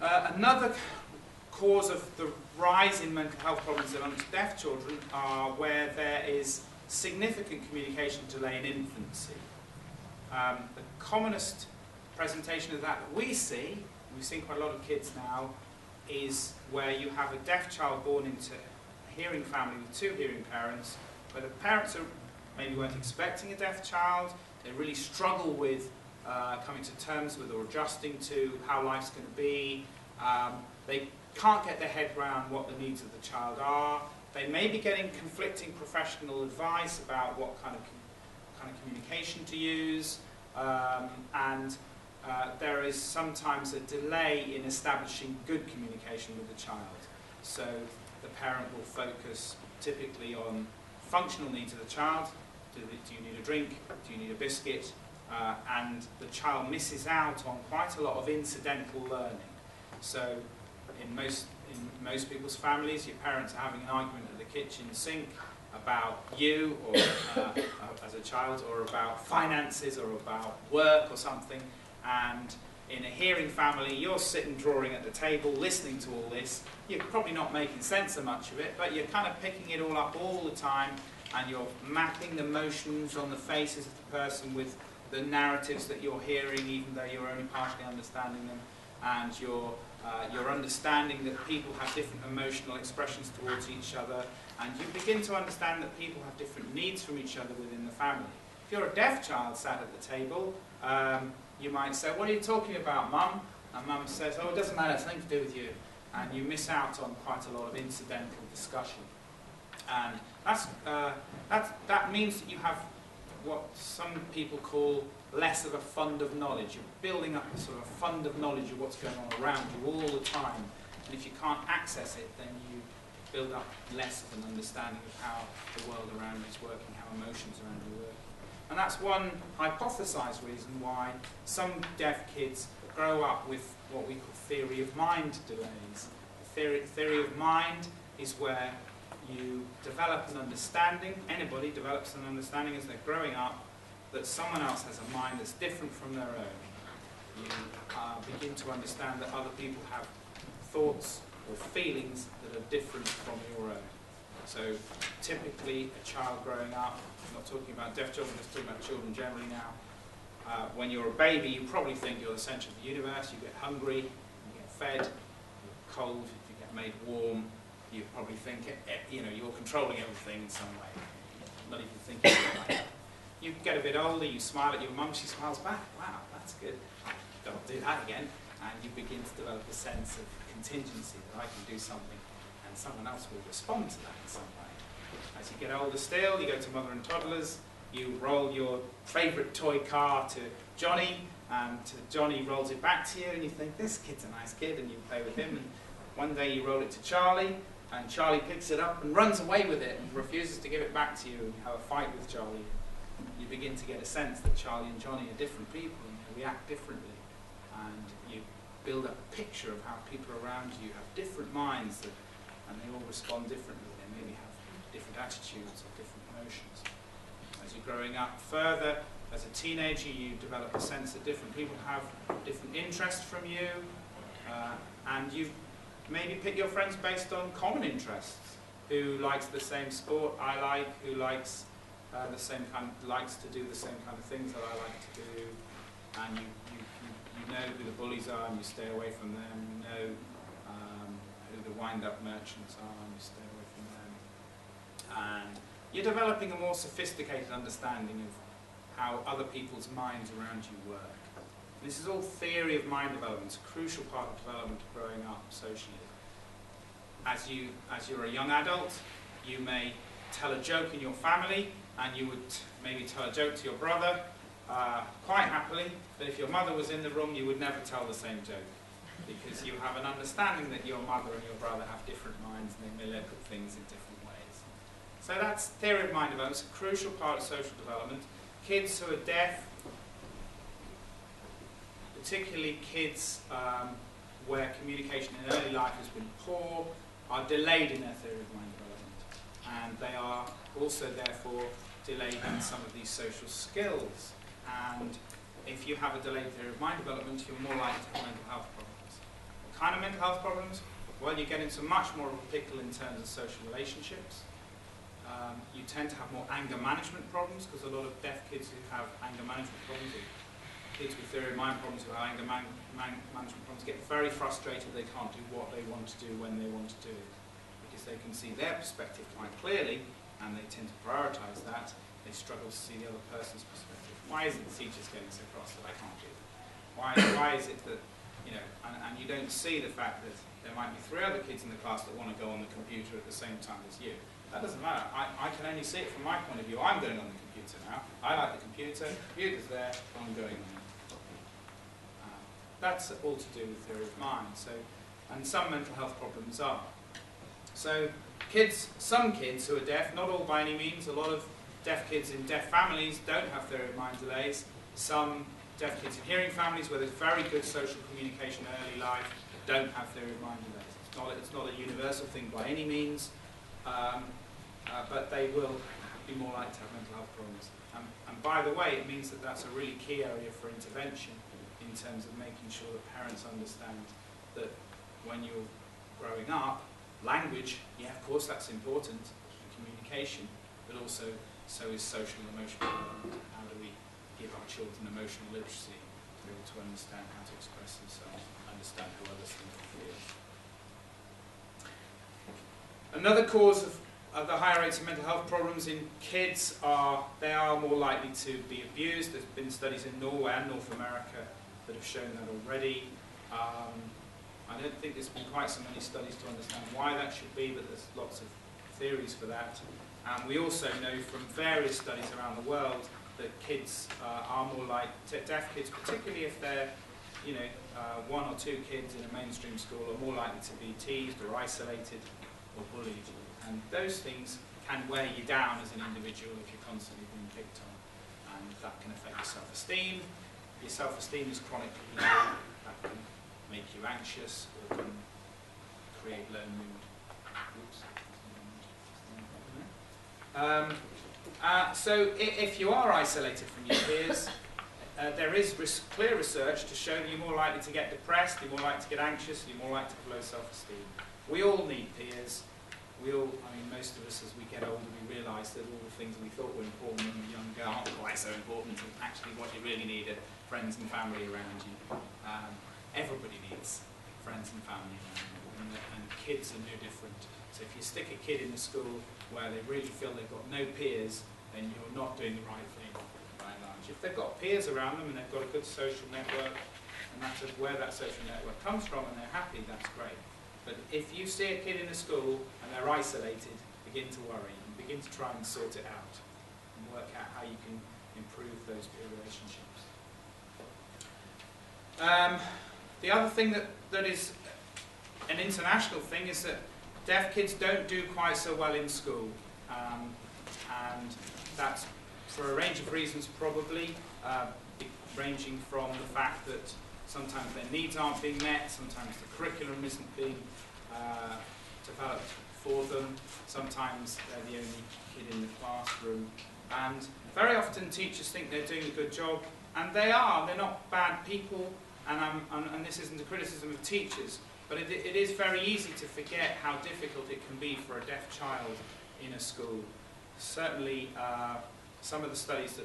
Another cause of the rise in mental health problems amongst deaf children are where there is significant communication delay in infancy. The commonest presentation of that we see, we've seen quite a lot of kids now, is where you have a deaf child born into a hearing family with two hearing parents, where the parents maybe weren't expecting a deaf child, they really struggle with coming to terms with or adjusting to how life's going to be. They can't get their head around what the needs of the child are. They may be getting conflicting professional advice about what kind of communication to use, and there is sometimes a delay in establishing good communication with the child. So the parent will focus typically on functional needs of the child. Do you need a drink? Do you need a biscuit? And the child misses out on quite a lot of incidental learning. So in most people's families, your parents are having an argument at the kitchen sink about you or as a child, or about finances, or about work or something. And in a hearing family, you're sitting drawing at the table, listening to all this. You're probably not making sense of much of it, but you're kind of picking it all up all the time, and you're mapping the motions on the faces of the person with the narratives that you're hearing, even though you're only partially understanding them, and you're understanding that people have different emotional expressions towards each other, and you begin to understand that people have different needs from each other within the family. If you're a deaf child sat at the table, you might say, "What are you talking about, Mum?" And Mum says, "Oh, it doesn't matter, it's nothing to do with you." And you miss out on quite a lot of incidental discussion. And that means that you have what some people call less of a fund of knowledge. You're building up a sort of fund of knowledge of what's going on around you all the time. And if you can't access it, then you build up less of an understanding of how the world around you is working, how emotions around you work. And that's one hypothesized reason why some deaf kids grow up with what we call theory of mind delays. Theory of mind is where you develop an understanding, anybody develops an understanding as they're growing up, that someone else has a mind that's different from their own. You begin to understand that other people have thoughts or feelings that are different from your own. So typically a child growing up, I'm not talking about deaf children, I'm just talking about children generally now, when you're a baby you probably think you're the centre of the universe, you get hungry, you get fed, you're cold, you get made warm, you probably think you're controlling everything in some way, not even thinking about it. You get a bit older, you smile at your mum, she smiles back, wow, that's good, don't do that again, and you begin to develop a sense of contingency, that I can do something and someone else will respond to that in some way. As you get older still, you go to mother and toddlers, you roll your favourite toy car to Johnny, and Johnny rolls it back to you, and you think, this kid's a nice kid, and you play with him, and one day you roll it to Charlie, and Charlie picks it up and runs away with it and refuses to give it back to you, and you have a fight with Charlie. You begin to get a sense that Charlie and Johnny are different people and they react differently, and you build up a picture of how people around you have different minds and they all respond differently. They maybe have different attitudes or different emotions. As you're growing up further, as a teenager, you develop a sense that different people have different interests from you, and you maybe pick your friends based on common interests. Who likes the same sport I like, who likes likes to do the same kind of things that I like to do, and you know who the bullies are and you stay away from them, you know who the wind-up merchants are and you stay away from them, and you're developing a more sophisticated understanding of how other people's minds around you work. This is all theory of mind development. It's a crucial part of development of growing up socially. As you're a young adult, you may tell a joke in your family, and you would maybe tell a joke to your brother quite happily, but if your mother was in the room, you would never tell the same joke, because you have an understanding that your mother and your brother have different minds and they may look at things in different ways. So that's theory of mind development. It's a crucial part of social development. Kids who are deaf, particularly kids where communication in early life has been poor, are delayed in their theory of mind development, and they are also therefore delayed in some of these social skills. And if you have a delayed theory of mind development, you're more likely to have mental health problems. We'll kind of mental health problems? Well, you get into much more of a pickle in terms of social relationships. You tend to have more anger management problems, because a lot of deaf kids who have anger management problems, or kids with theory of mind problems who have anger management problems, get very frustrated they can't do what they want to do when they want to do it, because they can see their perspective quite clearly, and they tend to prioritise that. They struggle to see the other person's perspective. Why isn't the teacher getting so cross that I can't do it? Why is it that, you know, and you don't see the fact that there might be 3 other kids in the class that want to go on the computer at the same time as you. That doesn't matter. I can only see it from my point of view. I'm going on the computer now. I like the computer's there, I'm going on it. That's all to do with theory of mind. So, and some mental health problems are. So some kids who are deaf, not all by any means, a lot of deaf kids in deaf families don't have theory of mind delays. Some deaf kids in hearing families where there's very good social communication in early life don't have theory of mind delays. It's not a universal thing by any means. But they will be more likely to have mental health problems. And by the way, it means that that's a really key area for intervention in terms of making sure that parents understand that when you're growing up, language, yeah, of course that's important, communication, but also so is social and emotional development. How do we give our children emotional literacy to be able to understand how to express themselves, understand how others think and feel. Another cause of the higher rates of mental health problems in kids are they are more likely to be abused. There's been studies in Norway and North America that have shown that already. I don't think there's been quite so many studies to understand why that should be, but there's lots of theories for that. And we also know from various studies around the world that kids are more like deaf kids, particularly if they're 1 or 2 kids in a mainstream school, are more likely to be teased or isolated or bullied. And those things can weigh you down as an individual if you're constantly being picked on. And that can affect your self-esteem. If your self-esteem is chronically low, that can make you anxious or can create low mood. So if you are isolated from your peers, there is clear research to show that you're more likely to get depressed, you're more likely to get anxious, you're more likely to have low self-esteem. We all need peers. Most of us, as we get older, we realise that all the things we thought were important when we were younger aren't quite so important, and actually what you really need are friends and family around you. Everybody needs friends and family around you, and kids are no different. So if you stick a kid in a school where they really feel they've got no peers, then you're not doing the right thing, by and large. If they've got peers around them and they've got a good social network, and that's where that social network comes from, and they're happy, that's great. But if you see a kid in a school and they're isolated, begin to worry and begin to try and sort it out and work out how you can improve those peer relationships. The other thing that is an international thing is that deaf kids don't do quite so well in school. And that's for a range of reasons probably, ranging from the fact that sometimes their needs aren't being met, sometimes the curriculum isn't being developed for them, sometimes they're the only kid in the classroom, and very often teachers think they're doing a good job, and they are. They're not bad people, and this isn't a criticism of teachers, but it is very easy to forget how difficult it can be for a deaf child in a school. Certainly some of the studies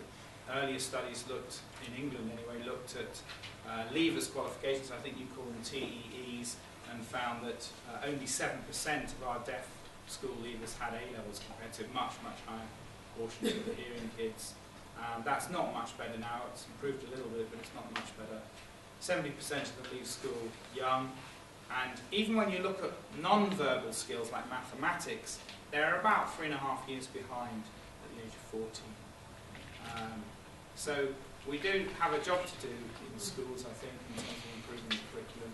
earlier studies looked, in England anyway, looked at leavers qualifications, I think you call them TEEs, and found that only 7% of our deaf school leavers had A-levels compared to a much, much higher portion of the hearing kids. That's not much better now. It's improved a little bit, but it's not much better. 70% of them leave school young, and even when you look at non-verbal skills like mathematics, they're about 3.5 years behind at the age of 14. So we do have a job to do in schools, I think, in terms of improving the curriculum.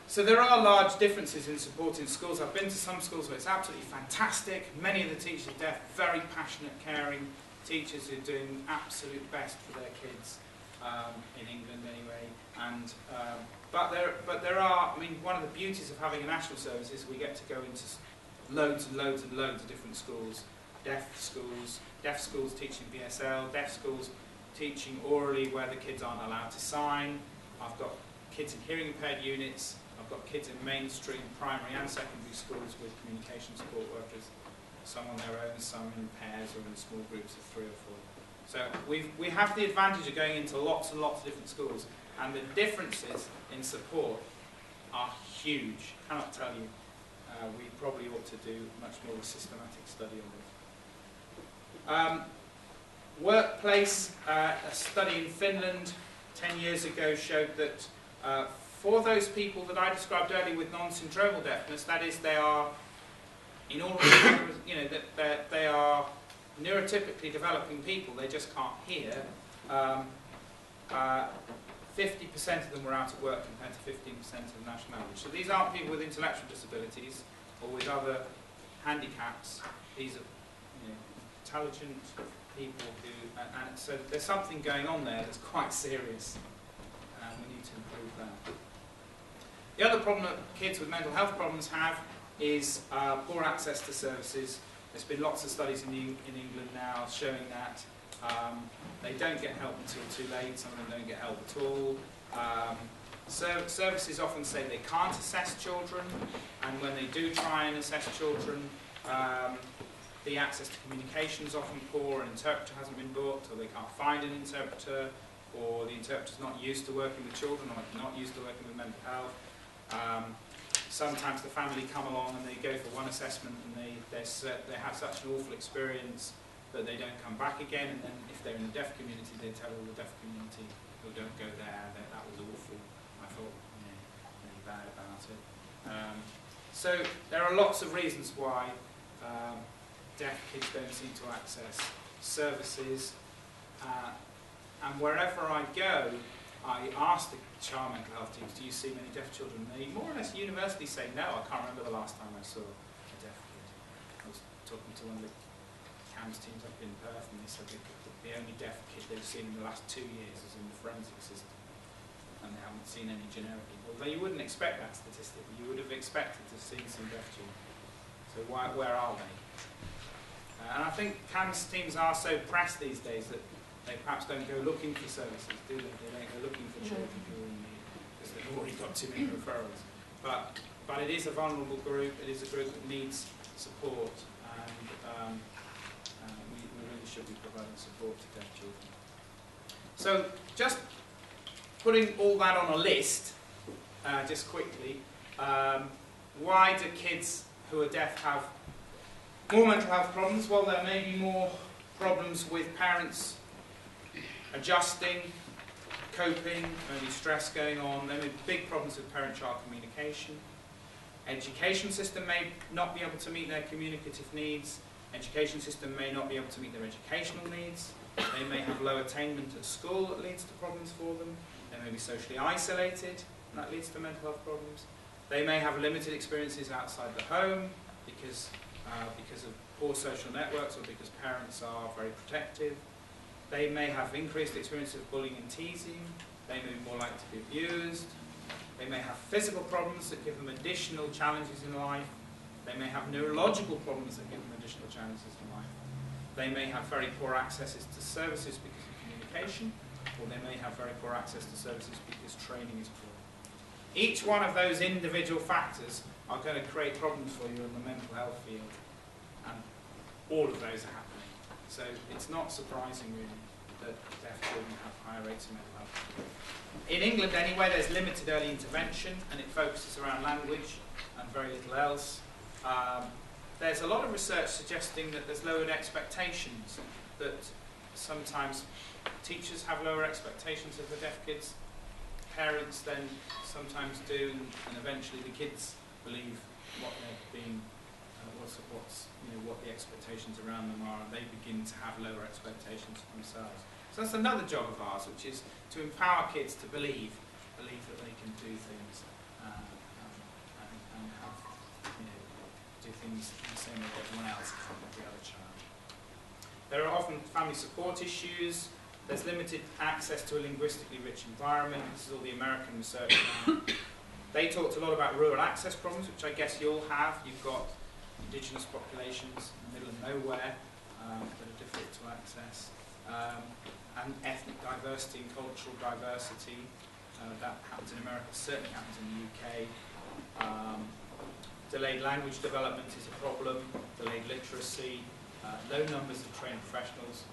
So there are large differences in support in schools. I've been to some schools where it's absolutely fantastic. Many of the teachers are deaf, very passionate, caring teachers who are doing absolute best for their kids, in England anyway. And but there are, one of the beauties of having a national service is we get to go into loads and loads and loads of different schools. Deaf schools teaching BSL, deaf schools teaching orally where the kids aren't allowed to sign. I've got kids in hearing impaired units. I've got kids in mainstream primary and secondary schools with communication support workers, some on their own, some in pairs or in small groups of 3 or 4. So we have the advantage of going into lots and lots of different schools, and the differences in support are huge. I cannot tell you. We probably ought to do much more of a systematic study on it. Workplace, a study in Finland 10 years ago showed that for those people that I described earlier with non-syndromal deafness, that is, they are in all that they are neurotypically developing people, they just can't hear. 50% of them were out of work compared to 15% of the national average. So these aren't people with intellectual disabilities or with other handicaps. These are intelligent people who, and so there's something going on there that's quite serious, and we need to improve that. The other problem that kids with mental health problems have is poor access to services. There's been lots of studies in England now showing that they don't get help until too late. Some of them don't get help at all. Services often say they can't assess children, and when they do try and assess children, the access to communication is often poor, an interpreter hasn't been booked, or they can't find an interpreter, or the interpreter's not used to working with children, or not used to working with mental health. Sometimes the family come along and they go for one assessment and they have such an awful experience that they don't come back again, and then if they're in the deaf community, they tell all the deaf community, oh, don't go there, that was awful, I felt really bad about it. So there are lots of reasons why deaf kids don't seem to access services, and wherever I go, I ask the child mental health teams, do you see many deaf children? They more or less universally say no. I can't remember the last time I saw a deaf kid. I was talking to one of the CAMS teams up in Perth, and they said the only deaf kid they've seen in the last 2 years is in the forensic system, and they haven't seen any generically. Although you wouldn't expect that statistically. You would have expected to see some deaf children. So where are they? And I think CAMS teams are so pressed these days that they perhaps don't go looking for services, do they? They don't go looking for children who are in need, because they've already got too many referrals. But it is a vulnerable group, it is a group that needs support, and we really should be providing support to deaf children. So just putting all that on a list, just quickly, why do kids who are deaf have more mental health problems? Well, there may be more problems with parents adjusting, coping, maybe stress going on. There may be big problems with parent-child communication. Education system may not be able to meet their communicative needs. Education system may not be able to meet their educational needs. They may have low attainment at school that leads to problems for them. They may be socially isolated, and that leads to mental health problems. They may have limited experiences outside the home because of poor social networks, or because parents are very protective. They may have increased experience of bullying and teasing. They may be more likely to be abused. They may have physical problems that give them additional challenges in life. They may have neurological problems that give them additional challenges in life. They may have very poor accesses to services because of communication, or they may have very poor access to services because training is poor. Each one of those individual factors are going to create problems for you in the mental health field, and all of those are happening. So it's not surprising, really, that deaf children have higher rates of mental health. In England, anyway, there's limited early intervention, and it focuses around language and very little else. There's a lot of research suggesting that there's lowered expectations, that sometimes teachers have lower expectations of the deaf kids. Parents then sometimes do, and eventually the kids believe what they're being, what the expectations around them are, and they begin to have lower expectations for themselves. So that's another job of ours, which is to empower kids to believe that they can do things and have, do things in the same way that everyone else can, every other child. There are often family support issues. There's limited access to a linguistically rich environment. This is all the American research now. They talked a lot about rural access problems, which I guess you all have. You've got indigenous populations in the middle of nowhere that are difficult to access, and ethnic diversity and cultural diversity. That happens in America, certainly happens in the UK, Delayed language development is a problem, delayed literacy, low numbers of trained professionals,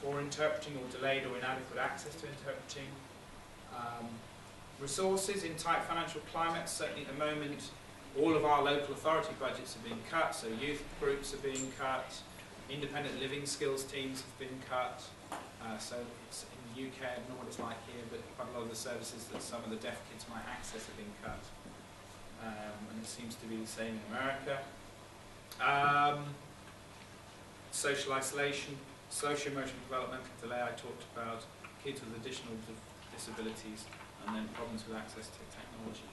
poor interpreting or delayed or inadequate access to interpreting. Resources in tight financial climates, certainly at the moment, all of our local authority budgets are being cut, so youth groups are being cut, independent living skills teams have been cut, so it's in the UK, I don't know what it's like here, but quite a lot of the services that some of the deaf kids might access have been cut. And it seems to be the same in America. Social isolation, socio-emotional developmental delay I talked about, kids with additional disabilities, and then problems with access to technology.